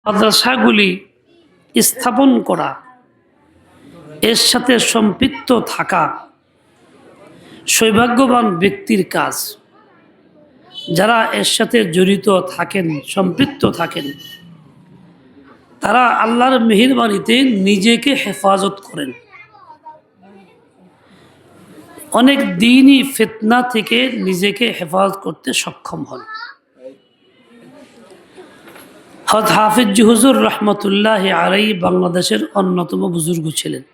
মাদ্রাসাগুলি স্থাপন করা, এর সাথে সম্পৃক্ত থাকা সৌভাগ্যবান ব্যক্তির কাজ। যারা এর সাথে জড়িত থাকেন, সম্পৃক্ত থাকেন, তারা আল্লাহর মেহেরবানিতে নিজেকে হেফাজত করেন, অনেক দিনই ফিতনা থেকে নিজেকে হেফাজত করতে সক্ষম হন। হযরত হাফিজ হুজুর রহমতুল্লাহ আলাইহি বাংলাদেশের অন্যতম বুজুর্গ ছিলেন।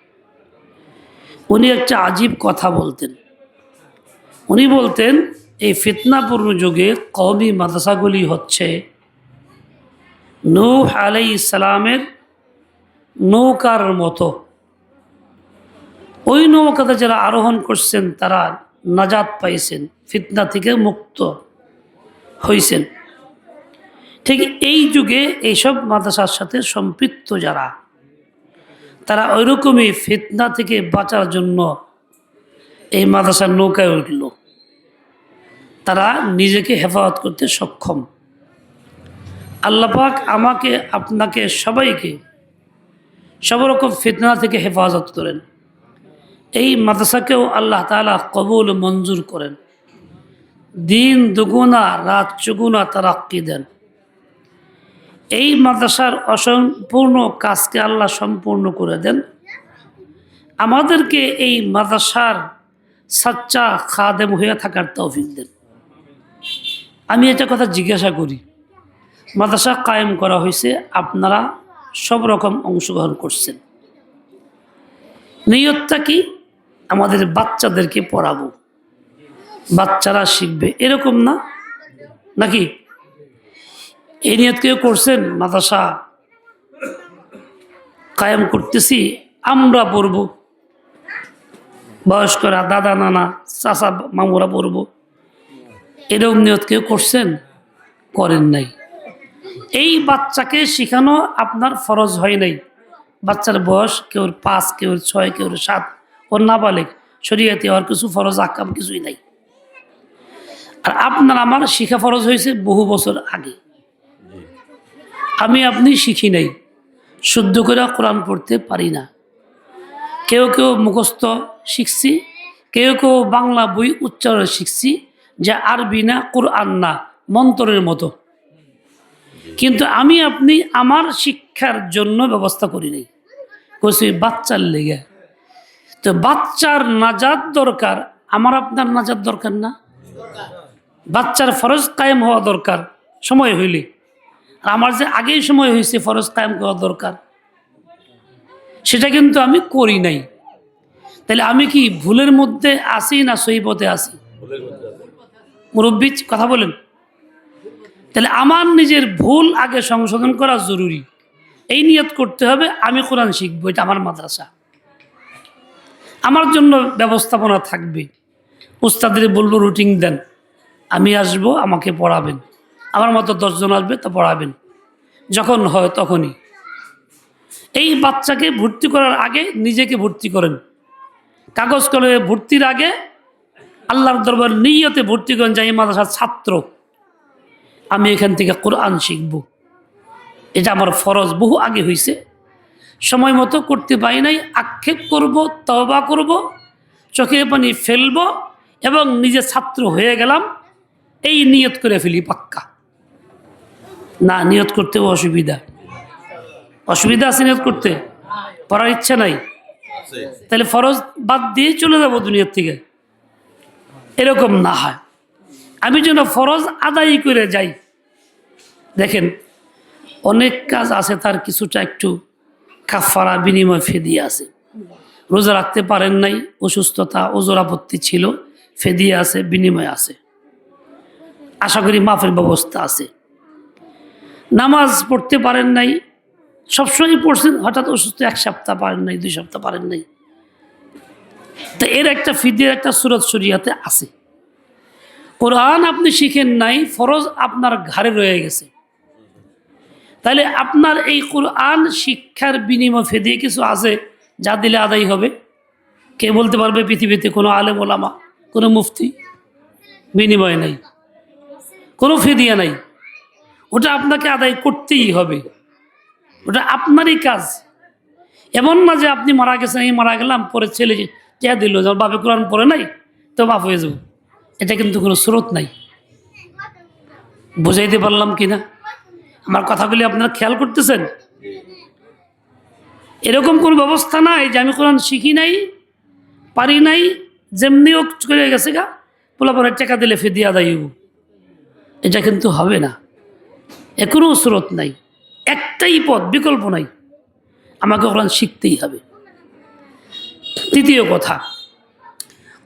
উনি একটা আজীব কথা বলতেন। উনি বলতেন, এই ফিতনাপূর্ণ যুগে কওমি মাদ্রাসাগুলি হচ্ছে নূহ আলাইহিস সালামের নৌকার মতো। ওই নৌকাতে যারা আরোহণ করছেন তারা নাজাত পাইছেন, ফিতনা থেকে মুক্ত হয়েছেন। ঠিক এই যুগে এইসব মাদ্রাসার সাথে সম্পৃক্ত যারা, তারা ওইরকমই ফিতনা থেকে বাঁচার জন্য এই মাদ্রাসার নৌকায় উঠল। তারা নিজেকে হেফাজত করতে সক্ষম। আল্লাহ পাক আমাকে, আপনাকে, সবাইকে সব রকম ফিতনা থেকে হেফাজত করেন। এই মাদ্রাসাকেও আল্লাহ তাআলা কবুল মঞ্জুর করেন, দিন দুগুণা রাত চুগুণা তারাক্কি দেন। এই মাদ্রাসার অসম্পূর্ণ কাজকে আল্লাহ সম্পূর্ণ করে দেন। আমাদেরকে এই মাদ্রাসার সাচ্চা খাদেম হয়ে থাকার তৌফিক দেন। আমি একটা কথা জিজ্ঞাসা করি, মাদ্রাসা কায়েম করা হয়েছে, আপনারা সব রকম অংশগ্রহণ করছেন, নিয়তটা কি? আমাদের বাচ্চাদেরকে পড়াবো, বাচ্চারা শিখবে, এরকম না নাকি? এই নিয়ত কেউ করছেন? মাদ্রাসা কায়েম করতেছি, আমরা পড়ব, বয়স্করা, দাদা নানা চাচা মামুরা পড়ব, এরকম নিয়ত কেউ করছেন? করেন নাই। এই বাচ্চাকে শেখানো আপনার ফরজ হয় নাই। বাচ্চার বয়স কেউ 5, কেউ 6, কেউ 7, ওর নাবালেগ, শরীয়তে আর কিছু ফরজ আকাম কিছুই নাই। আর আপনার আমার শিখা ফরজ হয়েছে বহু বছর আগে। আমি আপনি শিখি নাই, শুদ্ধ করে কোরআন পড়তে পারি না। কেউ কেউ মুখস্থ শিখছি, কেউ কেউ বাংলা বই উচ্চারণ শিখছি, যা আরবি না, কোরআন না, মন্ত্রের মতো। কিন্তু আমি আপনি আমার শিক্ষার জন্য ব্যবস্থা করি নাই, করছি বাচ্চার লেগে। তো বাচ্চার নাজাত দরকার, আমার আপনার নাজাত দরকার না? বাচ্চার ফরজ কায়েম হওয়া দরকার সময় হইলে। আর আমার যে আগেই সময় হয়েছে ফরজ কায়েম হওয়া দরকার, সেটা কিন্তু আমি করি নাই। তাহলে আমি কি ভুলের মধ্যে আসি না সহি পথে আসি? মুরব্বী কথা বলেন। তাহলে আমার নিজের ভুল আগে সংশোধন করা জরুরি। এই নিয়ত করতে হবে, আমি কোরআন শিখবো, এটা আমার মাদ্রাসা, আমার জন্য ব্যবস্থাপনা থাকবে। উস্তাদের বলবো রুটিন দেন, আমি আসব, আমাকে পড়াবেন, আমার মতো 10 জন আসবে, তা পড়াবেন, যখন হয় তখনই। এই বাচ্চাকে ভর্তি করার আগে নিজেকে ভর্তি করেন। কাগজ কলমে ভর্তির আগে আল্লাহর দরবার নিয়তে ভর্তি করেন, যে এই মাদ্রাসার ছাত্র, আমি এখান থেকে কোরআন শিখব, এটা আমার ফরজ। বহু আগে হয়েছে, সময় মতো করতে পারি নাই, আক্ষেপ করব, তওবা করব, চোখের পানি ফেলব এবং নিজে ছাত্র হয়ে গেলাম, এই নিয়ত করে ফেলি পাক্কা। না, নিয়ত করতেও অসুবিধা আছে, নিয়ত করতে পড়ার ইচ্ছা নাই, তাহলে ফরজ বাদ দিয়ে চলে যাব দুনিয়ার থেকে। এরকম না হয়, আমি যেন ফরজ আদায় করে যাই। দেখেন, অনেক কাজ আছে, তার কিছুটা একটু কাফারা, বিনিময়, ফেদিয়া আছে। রোজা রাখতে পারেন নাই, অসুস্থতা, ওজর আপত্তি ছিল, ফেদিয়া আছে, বিনিময় আছে, আশা করি মাফের ব্যবস্থা আছে। নামাজ পড়তে পারেন নাই, সবসময় পড়ছেন, হঠাৎ অসুস্থ, 1 সপ্তাহ পারেন নাই, 2 সপ্তাহ পারেন নাই, তো এর একটা ফিদিয়ার একটা সূরত শরীয়তে আছে। কোরআন আপনি শিখেন নাই, ফরজ আপনার ঘাড়ে রয়ে গেছে, তাহলে আপনার এই কোরআন শিক্ষার বিনিময় ফেদিয়ে কিছু আছে যা দিলে আদায় হবে? কে বলতে পারবে পৃথিবীতে? কোনো আলেম ওলামা, কোনো মুফতি? বিনিময় নাই, কোনো ফেদিয়া নাই, ওটা আপনাকে আদায় করতেই হবে। ওটা আপনারই কাজ। এমন না যে আপনি মারা গেছেন, এই মারা গেলাম, পরে ছেলে চেয়ে দিল যে বাপে কোরআন পড়ে নাই তো মাফ হয়ে যাব, এটা কিন্তু কোনো স্রোত নাই। বুঝাইতে পারলাম কিনা? আমার কথাগুলি আপনারা খেয়াল করতেছেন? এরকম কোনো ব্যবস্থা নাই যে আমি কোরআন শিখি নাই, পারি নাই, যেমনি হোক করে গেছে গা, পোলাপনের টাকা দিলে ফিদিয়া দেয়, এটা কিন্তু হবে না। এ কোনো স্রোত নাই, একটাই পথ, বিকল্প নাই, আমাকে কোরআন শিখতেই হবে। তৃতীয় কথা,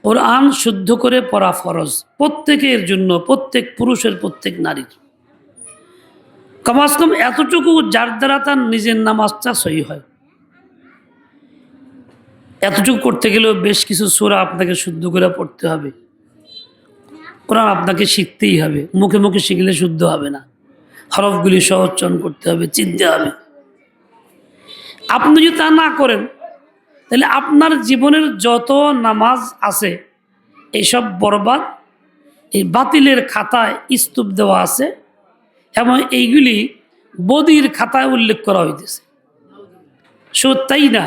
কোরআন শুদ্ধ করে পড়া ফরজ প্রত্যেকের জন্য, প্রত্যেক পুরুষের, প্রত্যেক নারীর। কমাস কম এতটুকু যার দ্বারা তার নিজের নামাজটা সহি হয়, এতটুকু করতে গেলেও বেশ কিছু সূরা আপনাকে শুদ্ধ করে পড়তে হবে। কোরআন আপনাকে শিখতেই হবে, মুখে মুখে শিখলে শুদ্ধ হবে না, হরফগুলি সহোচ্চারণ করতে হবে, চিনতে হবে। আপনি যদি তা না করেন তাহলে আপনার জীবনের যত নামাজ আছে এইসব বরবাদ, এই বাতিলের খাতায় স্তূপ দেওয়া আছে এবং এইগুলি বদির খাতায় উল্লেখ করা হইতেছে। শুধু তাই না,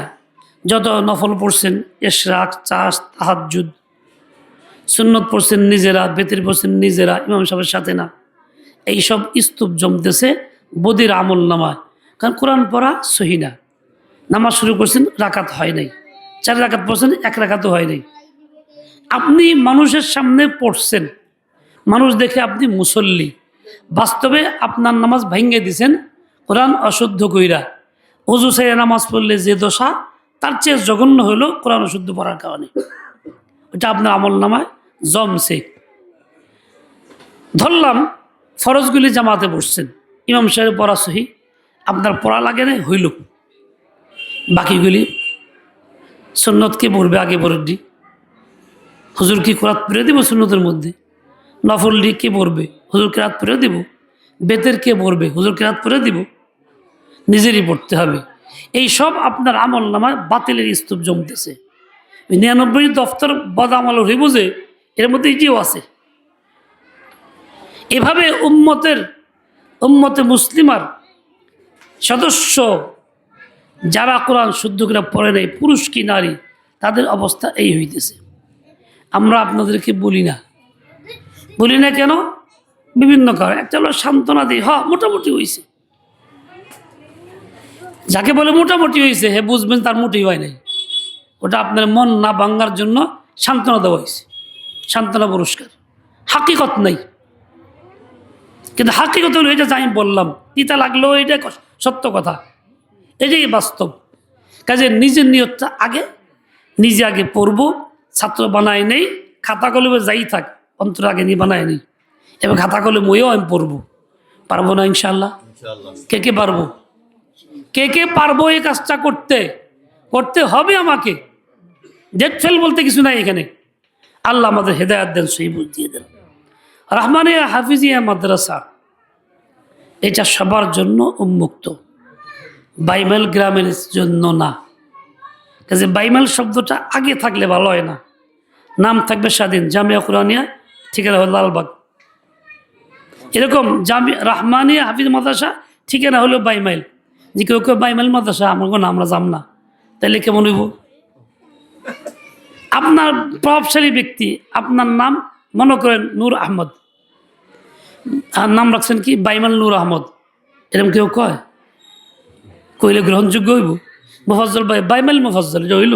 যত নফল পড়ছেন, ইশরাক, চাষ, তাহাজ্জুদ, সুন্নত পড়ছেন নিজেরা, বেতির পড়ছেন নিজেরা, ইমাম সাহেবের সাথে না, এইসব স্তূপ জমতেছে বদির আমল নামায়। কারণ কোরআন পড়া সহি না, নামাজ শুরু করছেন, রাকাত হয় নাই, 4 রাকাত পড়ছেন, 1 রাকাতও হয় নাই। আপনি মানুষের সামনে পড়ছেন, মানুষ দেখে আপনি মুসল্লি, বাস্তবে আপনার নামাজ ভাঙ্গে দিছেন কোরআন অশুদ্ধ কইরা। ওযু ছেড়ে নামাজ পড়লে যে দশা, তার চেয়ে জঘন্য হইল কোরআন অশুদ্ধ পড়ার কারণে। ওটা আপনার আমল নামায় জমছে। ধরলাম ফরজগুলি জামাতে পড়ছেন, ইমাম সাহেব পড়া সহি, আপনার পড়া লাগে না, হইল। বাকিগুলি সুন্নত কে পড়বে, আগে পড়ে দি, হুজুর কি কোরআন পড়ে দিব সুন্নতের মধ্যে, নফল ডি কে পড়বে, হুজুর কেরাত পড়ে দিব, বেতের কে পড়বে, হুজুর কেরাত পড়ে দিব, নিজেরই পড়তে হবে। এই সব আপনার আমল নামায় বাতিলের স্তূপ জমতেছে। 99 দফতর বদ আমল হইব যে এর মধ্যে এটিও আছে। এভাবে উম্মতে মুসলিমার সদস্য যারা কোরআন শুদ্ধ করে পড়ে নেই, পুরুষ কি নারী, তাদের অবস্থা এই হইতেছে। আমরা আপনাদেরকে বলি না কেন? বিভিন্ন কারণ। একটা হলো সান্ত্বনা দিই, মোটামুটি হয়েছে। যাকে বলে মোটামুটি হয়েছে, হে বুঝবেন তার মোটেই হয় নাই। ওটা আপনার মন না ভাঙ্গার জন্য সান্ত্বনা দেওয়া হয়েছে, সান্ত্বনা পুরস্কার। হাকিকত নাই, কিন্তু হাকিকত হলো এটা, আমি বললাম, তিতা লাগলেও এটা সত্য কথা, এটাই বাস্তব। কাজে নিজের নিয়তটা নিজে আগে পড়বো, ছাত্র বানায় নেই, খাতা কলমে যাই থাক, অন্তর আগে নিয়ে বানায় নেই। এবার খাতা কলম ওইও আমি পড়বো, পারবো না ইনশাল্লাহ? কে পারবো? কে পারবো এই কাজটা করতে হবে আমাকে। ডেট ফেল বলতে কিছু নাই এখানে। আল্লাহ আমাদের হেদায়াত দেন, সেই বুঝ দিয়ে দেন। রহমানিয়া হাফিজিয়া মাদ্রাসা এটা সবার জন্য উন্মুক্ত, বাইমেল গ্রামের জন্য না। কাজে বাইমেল শব্দটা আগে থাকলে ভালো হয় না, নাম থাকবে স্বাধীন জামিয়া কুরআনিয়া, ঠিকানা হলো লালবাগ। এরকম রহমানিয়া হাফিজ মাদ্রাসা ঠিকানা হলো বাইমাইল। যে কেউ বাইমাইল মাদ্রাসা আমার কোনো আমরা যাম না, তাহলে কেমন হইব? আপনার প্রভাবশালী ব্যক্তি, আপনার নাম মনে করেন নূর আহমদ, আর নাম রাখছেন কি বাইমাল নূর আহমদ, এরকম কেউ কইলে গ্রহণযোগ্য হইব? মুফাজ্জল বাইমাল মুফাজ্জল, এটা হইল?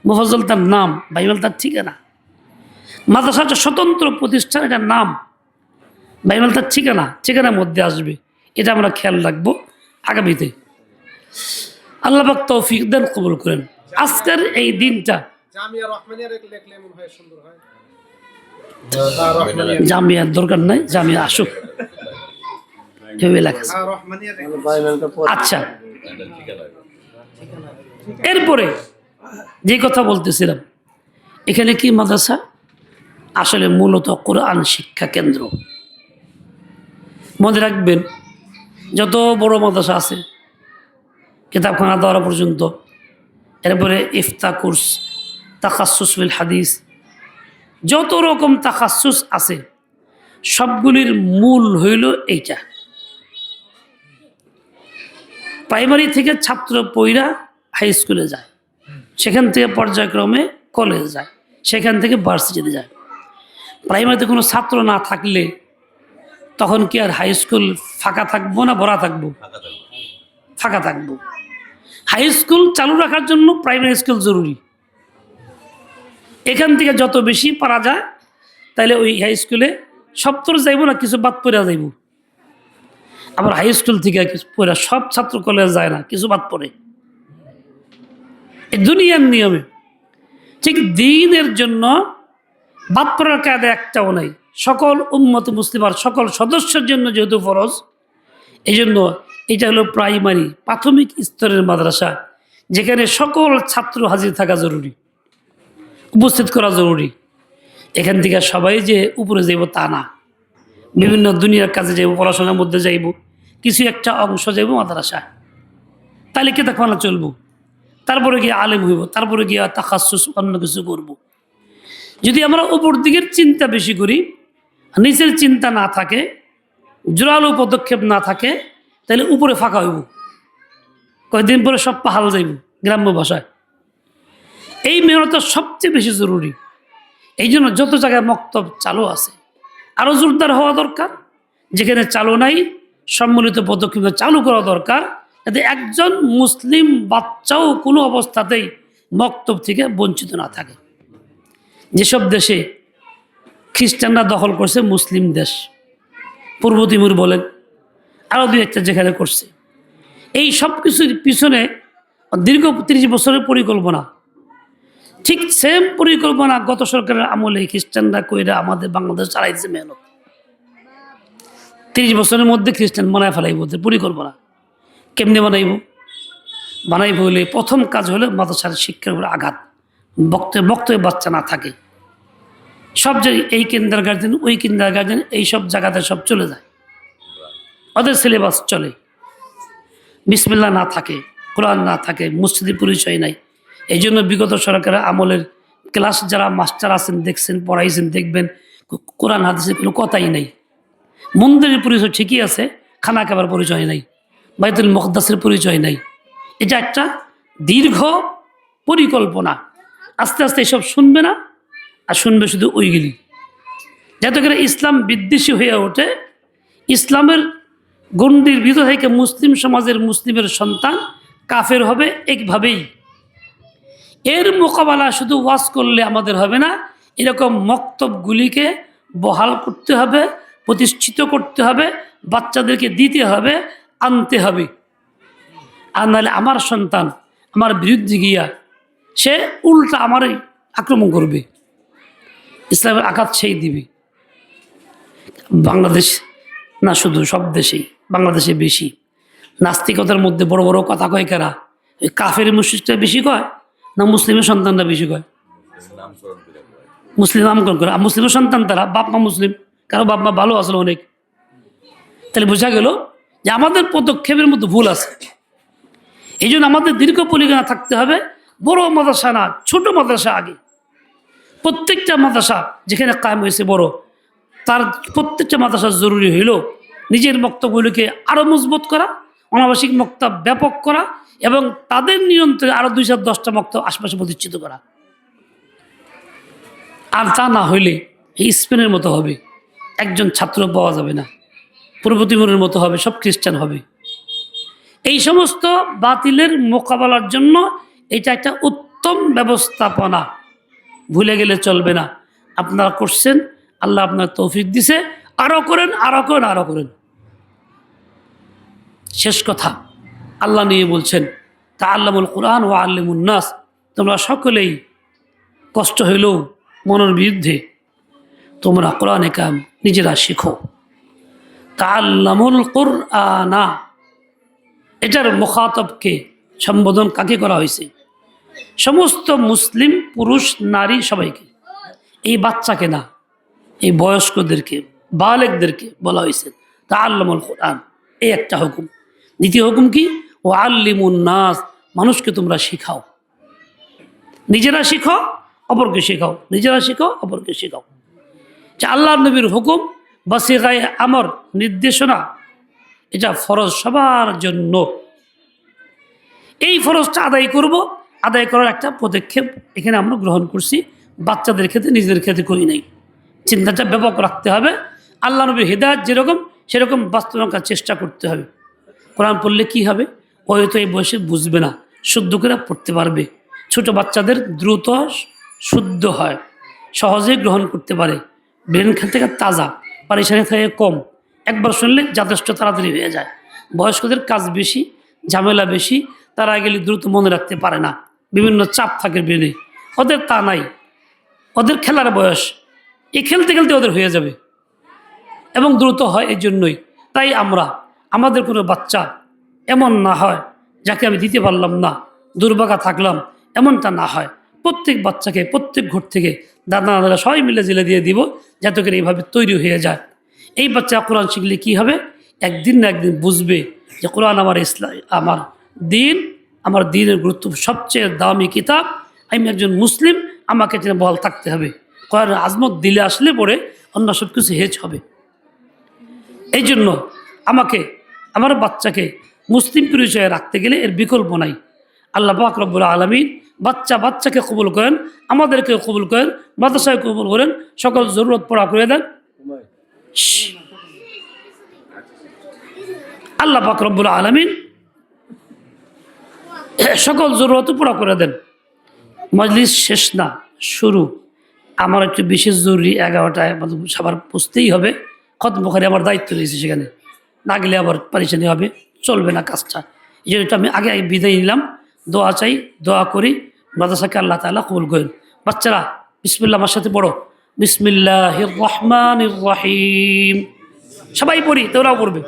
মুফাজ্জল তার নাম, বাইমাল তার ঠিকানা। মাদ্রাসা একটা স্বতন্ত্র প্রতিষ্ঠান, এটার নাম, বাইমাল তার ঠিকানার মধ্যে আসবে। এটা আমরা খেয়াল রাখবো আগামীতে। আল্লাহ পাক তৌফিক দেন, কবুল করেন। আজকের এই দিনটা জামিয়ার দরকার নাই, জামিয়া আসুক। আচ্ছা, এরপরে যে কথা বলতেছিলাম, এখানে কি মাদ্রাসা? আসলে মূলত কোরআন শিক্ষা কেন্দ্র। মনে রাখবেন, যত বড় মাদ্রাসা আছে কিতাবখানা দেওয়া পর্যন্ত, এরপরে ইফতা কোর্স, তাখাসসুস ফিল হাদিস, যত রকম তাখাসসুস আছে সবগুলির মূল হইল এইটা। প্রাইমারি থেকে ছাত্র পইরা হাই স্কুলে যায়, সেখান থেকে পর্যায়ক্রমে কলেজ যায়, সেখান থেকে ভার্সিটিতে যায়। প্রাইমারিতে কোনো ছাত্র না থাকলে তখন কি আর হাই স্কুল ফাঁকা থাকবো না ভরা থাকবো? ফাঁকা থাকবো। হাই স্কুল চালু রাখার জন্য প্রাইমারি স্কুল জরুরি। এখান থেকে যত বেশি পারা যায় তাহলে ওই হাই স্কুলে সব তো যাইব না, কিছু বাদ পড়ে যাইব। আবার হাই স্কুল থেকে পড়া সব ছাত্র কলেজ যায় না, কিছু বাদ পড়ে। এই দুনিয়ার নিয়মে ঠিক দ্বীনের জন্য বাদ পড়ার কায়দা একটাও নাই। সকল উম্মত মুসলিমার সকল সদস্যের জন্য যেহেতু ফরজ, এই জন্য এটা হলো প্রাইমারি প্রাথমিক স্তরের মাদ্রাসা, যেখানে সকল ছাত্র হাজির থাকা জরুরি, উপস্থিত করা জরুরি। এখান থেকে সবাই যে উপরে যাইব তা না, বিভিন্ন দুনিয়ার কাজে যাইব, পড়াশোনার মধ্যে যাইব, কিছু একটা অংশ যাইব মাদ্রাসা, তাহলে কে দেখো না চলবো, তারপরে গিয়ে আলেম হইব, তারপরে গিয়ে তাখাসুস অন্য কিছু করব। যদি আমরা উপর দিকের চিন্তা বেশি করি, নিচের চিন্তা না থাকে, জোরালো পদক্ষেপ না থাকে, তাহলে উপরে ফাঁকা হইব, কয়েকদিন পরে সব পাহাল যাইব গ্রাম্য ভাষায়। এই মেহনত সবচেয়ে বেশি জরুরি। এই জন্য যত জায়গায় মক্তব চালু আছে আরও জোরদার হওয়া দরকার, যেখানে চালু নাই সম্মিলিত পদক্ষেপ চালু করা দরকার, যাতে একজন মুসলিম বাচ্চাও কোনো অবস্থাতেই মক্তব থেকে বঞ্চিত না থাকে। যেসব দেশে খ্রিস্টানরা দখল করছে মুসলিম দেশ, পূর্ব তিমুর বলেন, আরও দুই একটা যেখানে করছে, এই সব কিছুর পিছনে দীর্ঘ 30 বছরের পরিকল্পনা। ঠিক সেম পরিকল্পনা গত সরকারের আমলে খ্রিস্টানরা কইরা আমাদের বাংলাদেশ চালাইছে মেহনত। 30 বছরের মধ্যে খ্রিস্টান বানায় ফেলাইব, পরিকল্পনা কেমনে বানাইব হলে প্রথম কাজ হলো মাদ্রাসার শিক্ষার উপরে আঘাত, বক্তব্যে বাচ্চা না থাকে। সব জায়গায় এই কিন্ডার গার্জেন, ওই কিন্ডার গার্জেন, এইসব জায়গাতে সব চলে যায়, ওদের সিলেবাস চলে। বিসমিল্লাহ না থাকে, কোরআন না থাকে, মসজিদের পরিচয় নাই। এই জন্য বিগত সরকারের আমলের ক্লাস যারা মাস্টার আছেন দেখছেন, পড়াইছেন, দেখবেন কোরআন হাদিসের কোনো কথাই নেই। মন্দিরের পরিচয় ঠিকই আছে, খানা খাবার পরিচয় নাই, বাইতুল মুকদ্দাসের পরিচয় নাই। এটা একটা দীর্ঘ পরিকল্পনা। আস্তে আস্তে এসব শুনবে না, আর শুনবে শুধু ওইগুলি, যাতে করে ইসলাম বিদ্বেষী হয়ে ওঠে। ইসলামের গণ্ডির ভিতর থেকে মুসলিম সমাজের মুসলিমের সন্তান কাফের হবে একভাবেই। এর মোকাবেলা শুধু ওয়াজ করলে আমাদের হবে না, এরকম মক্তবগুলিকে বহাল করতে হবে, প্রতিষ্ঠিত করতে হবে, বাচ্চাদেরকে দিতে হবে, আনতে হবে। আর নাহলে আমার সন্তান আমার বিরুদ্ধে গিয়া সে উল্টা আমারই আক্রমণ করবে, ইসলামের আঘাত সেই দিবে। বাংলাদেশ না, শুধু সব দেশেই, বাংলাদেশে বেশি নাস্তিকতার মধ্যে বড় বড় কথা কয় কারা? ওই কাফের মুশরিকটা বেশি কয় না মুসলিমের সন্তানরা বেশি কয়? মুসলিম নামকরণ করে, মুসলিমের সন্তান তারা, বাপ মা মুসলিম, কারো বাপ মা ভালো আসলে অনেক। তাহলে বোঝা গেল যে আমাদের পদক্ষেপের মধ্যে ভুল আছে। এই জন্য আমাদের দীর্ঘ পরিকল্পনা থাকতে হবে। বড় মাদ্রাসা না, ছোট মাদ্রাসা আগে। প্রত্যেকটা মাদ্রাসা যেখানে কায়েম হয়েছে বড়, তার প্রত্যেকটা মাদ্রাসা জরুরি হইল নিজের বক্তব্যগুলিকে আরও মজবুত করা, অনাবাসিক মক্তব ব্যাপক করা, এবং তাদের নিয়ন্ত্রণে আরও 2-10টা মক্তব আশপাশে প্রতিষ্ঠিত করা। আর তা না হইলে এই স্পেনের মতো হবে, একজন ছাত্র পাওয়া যাবে না, পূর্ব তিমুরের মতো হবে, সব খ্রিস্টান হবে। এই সমস্ত বাতিলের মোকাবেলার জন্য এটা একটা উত্তম ব্যবস্থাপনা, ভুলে গেলে চলবে না। আপনারা করছেন, আল্লাহ আপনার তৌফিক দিছে, আরও করেন, আরও করেন, আরও করেন। শেষ কথা আল্লাহ নিয়ে বলছেন, তাআল্লামুল কুরআন ওয়া আল্লিমুন নাস, তোমরা সকলেই কষ্ট হইলেও মনের বিরুদ্ধে তোমরা কোরআনে কাম নিজেরা শিখো। তাআল্লামুল কুরআনা, এটার মুখাতবকে সম্বোধন কাকে করা হয়েছে? সমস্ত মুসলিম পুরুষ নারী সবাইকে, এই বাচ্চাকে না, এই বয়স্কদেরকে, বালেগদেরকে বলা হয়েছে তাআল্লামুল কুরআন। এই একটা হুকুম। দ্বিতীয় হুকুম কি? ও আল্লিমুন নাস, মানুষকে তোমরা শিখাও। নিজেরা শিখো, অপরকে শেখাও, নিজেরা শিখো, অপরকে শেখাও। যে আল্লাহ নবীর হুকুম বাসিগায়ে আমর, নির্দেশনা, এটা ফরজ সবার জন্য। এই ফরজটা আদায় করব, আদায় করার একটা পদক্ষেপ এখানে আমরা গ্রহণ করছি। বাচ্চাদের ক্ষেত্রে, নিজেদের ক্ষেত্রে করি নাই। চিন্তাটা ব্যাপক রাখতে হবে। আল্লাহ নবীর হিদায়াত যেরকম সেরকম বাস্তবায়ন করার চেষ্টা করতে হবে। কোরআন পড়লে কি হবে? ওই তো এই বয়সে বুঝবে না, শুদ্ধ করে পড়তে পারবে। ছোট বাচ্চাদের দ্রুত শুদ্ধ হয়, সহজেই গ্রহণ করতে পারে, ব্রেন থেকে তাজা, পারিশানি থেকে কম, একবার শুনলে যথেষ্ট তাড়াতাড়ি হয়ে যায়। বয়স্কদের কাজ বেশি, ঝামেলা বেশি, তারা গেলে দ্রুত মনে রাখতে পারে না, বিভিন্ন চাপ থাকে ব্রেনে। ওদের তা নাই, ওদের খেলার বয়স, এই খেলতে খেলতে ওদের হয়ে যাবে এবং দ্রুত হয়। এই জন্যই তাই আমাদের কোনো বাচ্চা এমন না হয় যাকে আমি দিতে পারলাম না, দুর্ভাগা থাকলাম, এমনটা না হয়। প্রত্যেক বাচ্চাকে প্রত্যেক ঘর থেকে দাদা দাদারা সবাই মিলে জেলে দিয়ে দিব, যাতে করে এইভাবে তৈরি হয়ে যায়। এই বাচ্চা কোরআন শিখলে কি হবে? একদিন না একদিন বুঝবে যে কোরআন আমার ইসলাম, আমার দিনের গুরুত্ব, সবচেয়ে দামি কিতাব। আমি একজন মুসলিম, আমাকে যেন বল থাকতে হবে। কোরআন আজমত দিলে আসলে পরে অন্য সব কিছু হেজ হবে। এই জন্য আমার বাচ্চাকে মুসলিম পরিচয়ে রাখতে গেলে এর বিকল্প নাই। আল্লাহ পাক রব্বুল আলামিন বাচ্চাকে কবুল করেন, আমাদেরকে কবুল করেন, মাদ্রাসায় কবুল করেন, সকল জরুরত পড়া করে দেন। আল্লাহ পাক রব্বুল আলামিন সকল জরুরত পুরা করে দেন। মজলিস শেষ না, শুরু। আমার একটু বিশেষ জরুরি 11টায় সবার বুঝতেই হবে। খতম বুখারী আমার দায়িত্ব রয়েছে, সেখানে না গেলে আবার পারিশানি হবে, চলবে না কাজটা। এই জন্য আমি আগে বিদায় নিলাম। দোয়া চাই, দোয়া করি মাদ্রাসাকে আল্লাহ তাআলা কবুল করেন। বাচ্চারা বিসমিল্লাহ আমার সাথে পড়ো। বিসমিল্লাহির রহমানির রহিম। সবাই পড়ি, তোরাও পড়বে।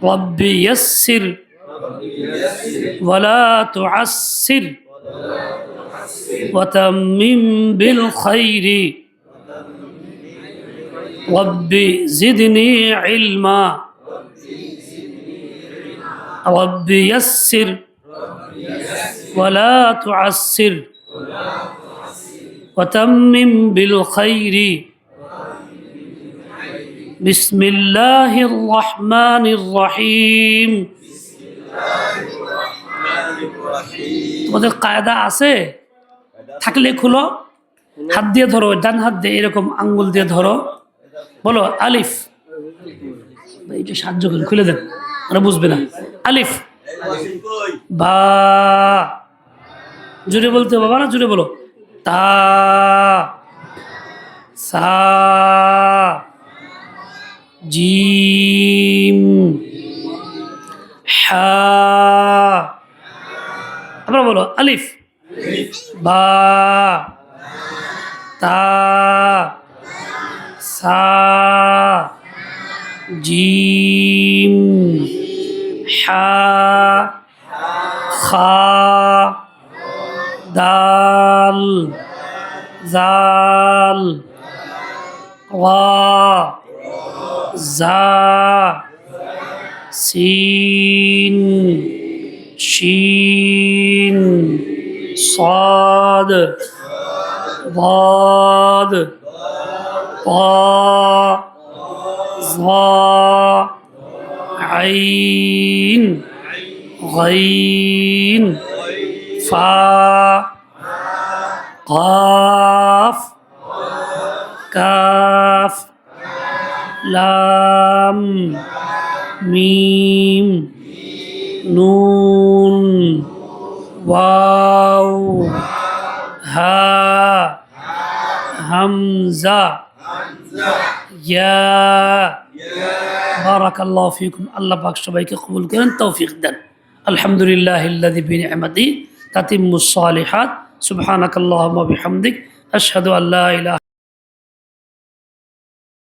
রব্বি ইয়াসসির ওয়ালা তুআসসির ওয়াতাম্মিম বিল খাইরি রব্বি জিদনি ইলমা রব্বি ইয়াসসির ওয়ালা তুআসসির ওয়াতাম্মিম বিল খাইরি বিসমিল্লাহির রহমানির রহিম। তোমাদের কায়দা আছে? থাকলে খুলো, হাত দিয়ে ধরো, ডান হাত দিয়ে এরকম আঙ্গুল দিয়ে ধরো, বলো আলিফ। এইটা সাহায্য করেন, খুলে দেন, ওরা বুঝবে না। আলিফ, বা, জুড়ে বলতে বাবা না, জুড়ে বলো। তা, সা, জিম, হা। আপনারা বলো আলিফ, বা, তা, সা, জিম, হা, খা, দাল, জাল, ওয়া, জা, সিন, শিন, صاد ضاد طاء ظاء عين غين فاء قاف كاف لام ميم نون واو হা হামজা ইয়া। বারাকাল্লাহু ফিকুম। আল্লাহ পাক সবাইকে কবুল করেন, তৌফিক দেন। আলহামদুলিল্লাহিল্লাযী বিনি'মাতিহি তাতিম্মুস সালিহাত। সুবহানাকাল্লাহুম্মা বিহামদিক আশহাদু আল্লা ইলাহা